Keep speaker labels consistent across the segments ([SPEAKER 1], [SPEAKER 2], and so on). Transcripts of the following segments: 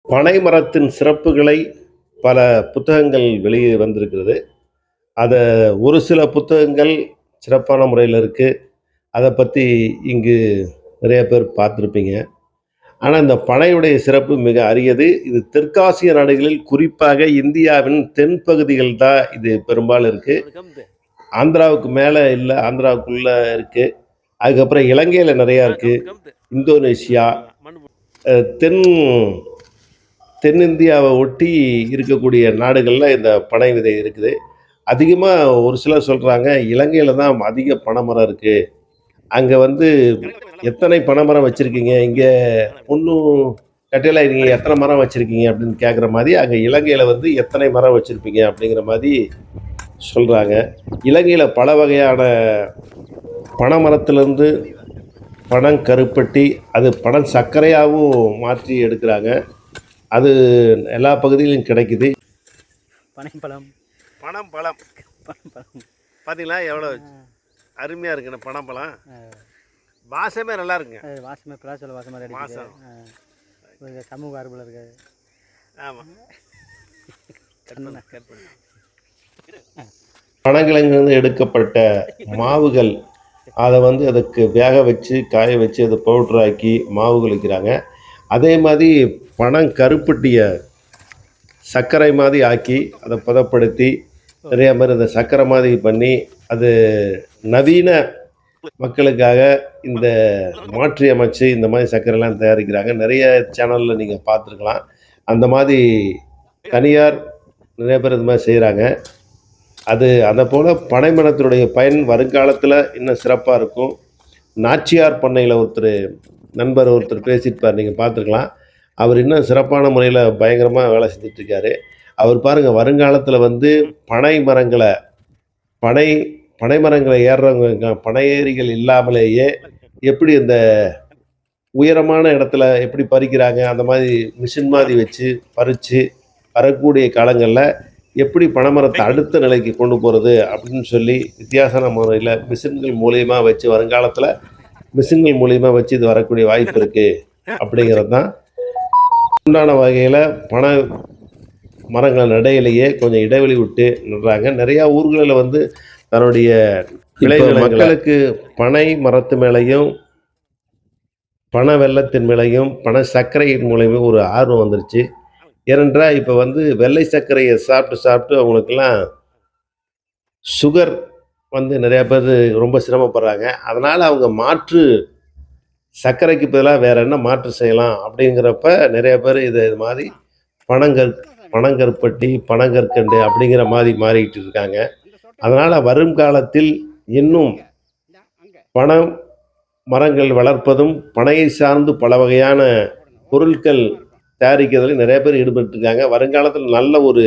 [SPEAKER 1] பனை மரத்தின் சிறப்புகளை பல புத்தகங்கள் வெளியே வந்திருக்கிறது. அத ஒரு சில புத்தகங்கள் சிறப்பான முறையில இருக்கு. அத பத்தி இங்கு நிறைய பேர் பார்த்திருப்பீங்க. ஆனா, இந்த பனையுடைய சிறப்பு மிக அரியது. இது தெற்காசிய நாடுகளில் குறிப்பாக இந்தியாவின் தென் பகுதிகள் தான் இது பெரும்பாலும் இருக்கு. ஆந்திராவுக்கு மேல இல்ல. ஆந்திராவுக்குள்ள இருக்கு. அதுக்கப்புறம் இலங்கையில நிறையா இருக்கு. இந்தோனேஷியா, தென் தென்னிந்தியாவை ஒட்டி இருக்கக்கூடிய நாடுகள்ல இந்த பனை விதை இருக்குது. அதிகமா ஒரு சிலர் சொல்றாங்க, இலங்கையில தான் அதிக பனைமரம் இருக்கு. அங்க வந்து எத்தனை பனைமரம் வச்சிருக்கீங்க? இங்க ஒண்ணும் கட்டையில நீங்க எத்தனை மரம் வச்சிருக்கீங்க? அப்படின்னு கேட்குற மாரி, அங்க இலங்கையில வந்து எத்தனை மரம் வச்சிருப்பீங்க? அப்படிங்கிற மாரி சொல்றாங்க. இலங்கையில பல வகையான பனைமரத்திலிருந்து பனங்கருப்பட்டி, அது பனம் சர்க்கரையாவும் மாற்றி எடுக்குறாங்க. அது எல்லா பகுதியிலும் கிடைக்குது.
[SPEAKER 2] பனைப்பழம்
[SPEAKER 1] பனம்பழம்
[SPEAKER 2] பனைப்பழம்
[SPEAKER 1] பார்த்தீங்களா எவ்வளோ அருமையாக இருக்குண்ணே பனம்பழம். வாசமே நல்லா இருக்குங்க.
[SPEAKER 2] வாசமே பிளாஸ்டில் வாசமாக இருக்குது.
[SPEAKER 1] வாசம்
[SPEAKER 2] சமூக ஆர்வல் இருக்குது.
[SPEAKER 1] ஆமாம். பனங்கிழங்கிலிருந்து எடுக்கப்பட்ட மாவுகள் அதை வந்து அதுக்கு வேக வச்சு காய வச்சு அதை பவுட்ராக்கி மாவுகள் வைக்கிறாங்க. அதே மாதிரி பனங்கருப்பட்டியை சர்க்கரை மாதிரி ஆக்கி அதை பதப்படுத்தி நிறையா பேர் அதை சர்க்கரை மாதிரி பண்ணி அது நவீன மக்களுக்காக இந்த மாற்றி அமைச்சு இந்த மாதிரி சர்க்கரைலாம் தயாரிக்கிறாங்க. நிறைய சேனலில் நீங்கள் பார்த்துருக்கலாம். அந்த மாதிரி தனியார் நிறைய பேர் இது மாதிரி செய்கிறாங்க. அது அதை போல் பனைமரத்தினுடைய பயன் வருங்காலத்தில் இன்னும் சிறப்பாக இருக்கும். நாச்சியார் பண்ணையில் நண்பர் ஒருத்தர் பேசியிருப்பார், நீங்கள் பார்த்துருக்கலாம். அவர் இன்னும் சிறப்பான முறையில் பயங்கரமாக வேலை செஞ்சிட்ருக்காரு. அவர் பாருங்கள், வருங்காலத்தில் வந்து பனை மரங்களை ஏறுறவங்க பனை ஏரிகள் இல்லாமலேயே எப்படி இந்த உயரமான இடத்துல எப்படி பறிக்கிறாங்க, அந்த மாதிரி மிஷின் மாதிரி வச்சு பறித்து வரக்கூடிய காலங்களில் எப்படி பனைமரத்தை அடுத்த நிலைக்கு கொண்டு போகிறது அப்படின்னு சொல்லி வித்தியாசமான முறையில் மிஷின்கள் மூலியமாக வச்சு வருங்காலத்தில் மிஷின்கள் மூலியமாக வச்சு இது வரக்கூடிய வாய்ப்பு இருக்குது. அப்படிங்கிறது தான் உண்டான வகையில் பனை மரங்களை நடையிலேயே கொஞ்சம் இடைவெளி விட்டு நடுறாங்க. நிறையா ஊர்களில் வந்து தன்னுடைய மக்களுக்கு பனை மரத்து மேலேயும் பனை வெல்லத்தின் மேலேயும் பனை சர்க்கரையின் மூலயமா ஒரு ஆர்வம் வந்துருச்சு. ஏனென்றால் இப்போ வந்து வெள்ளை சர்க்கரையை சாப்பிட்டு அவங்களுக்கெல்லாம் சுகர் வந்து நிறையா பேர் ரொம்ப சிரமப்படுறாங்க. அதனால் அவங்க மாற்று சர்க்கரைக்கு பதிலாக வேறு என்ன மாற்று செய்யலாம் அப்படிங்கிறப்ப நிறைய பேர் இது மாதிரி பனங்கருப்பட்டி பனங்கற்கண்டு அப்படிங்கிற மாதிரி மாறிக்கிட்டு இருக்காங்க. அதனால் வரும் காலத்தில் இன்னும் பனை மரங்கள் வளர்ப்பதும் பனையை சார்ந்து பல வகையான பொருட்கள் தயாரிக்கிறதுல நிறைய பேர் ஈடுபட்டுருக்காங்க. வருங்காலத்தில் நல்ல ஒரு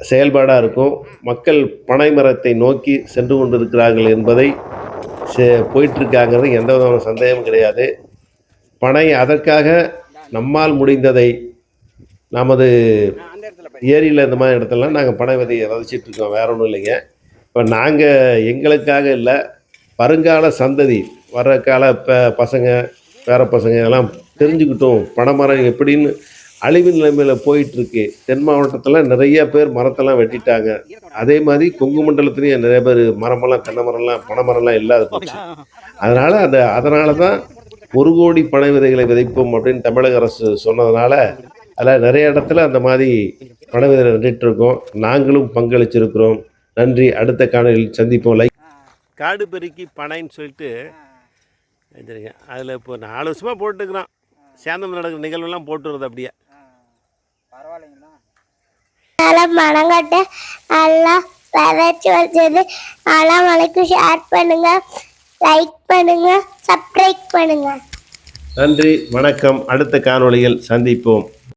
[SPEAKER 1] செயல்பாடாக இருக்கும். மக்கள் பனை மரத்தை நோக்கி சென்று கொண்டிருக்கிறார்கள் என்பதை போயிட்டுருக்காங்கிறது எந்த விதமான சந்தேகமும் கிடையாது. பனை அதற்காக நம்மால் முடிந்ததை நமது ஏரியில் இந்த மாதிரி இடத்துலலாம் நாங்கள் பனை விதையை விதைச்சிட்ருக்கோம். வேற ஒன்றும் இல்லைங்க. இப்போ நாங்கள் எங்களுக்காக இல்லை, வருங்கால சந்ததி வர்ற கால பசங்க பேர பசங்க எல்லாம் தெரிஞ்சுக்கிட்டோம் பனைமரம் எப்படின்னு அழிவு நிலைமையில் போயிட்டுருக்கு. தென் மாவட்டத்தில் நிறைய பேர் மரத்தெல்லாம் வெட்டிட்டாங்க. அதே மாதிரி கொங்கு மண்டலத்துலேயும் நிறைய பேர் மரமெல்லாம் தென்னை மரம்லாம் பனை மரம்லாம் இல்லாத போச்சு. அதனால தான் 1 கோடி பனை விதைகளை விதைப்போம் அப்படின்னு தமிழக அரசு சொன்னதுனால அதில் நிறைய இடத்துல அந்த மாதிரி பனை விதை நட்டுருக்கோம். நாங்களும் பங்களிச்சிருக்கிறோம். நன்றி. அடுத்த காணொலியில் சந்திப்போம். லைக் காடு பெருக்கி பனைன்னு சொல்லிட்டு சரிங்க, அதில் இப்போ 4 வருஷமாக போட்டுருக்குறோம். சேந்தம் நடக்கிற நிகழ்வுலாம் போட்டு வருது. அப்படியே
[SPEAKER 3] மனங்கட்ட எல்லாம் விதைச்சி வச்சது எல்லாம் மலைக்கு ஷேர் பண்ணுங்க, லைக் பண்ணுங்க, சப்ஸ்கிரைப் பண்ணுங்க.
[SPEAKER 1] நன்றி, வணக்கம். அடுத்த காணொளியில் சந்திப்போம்.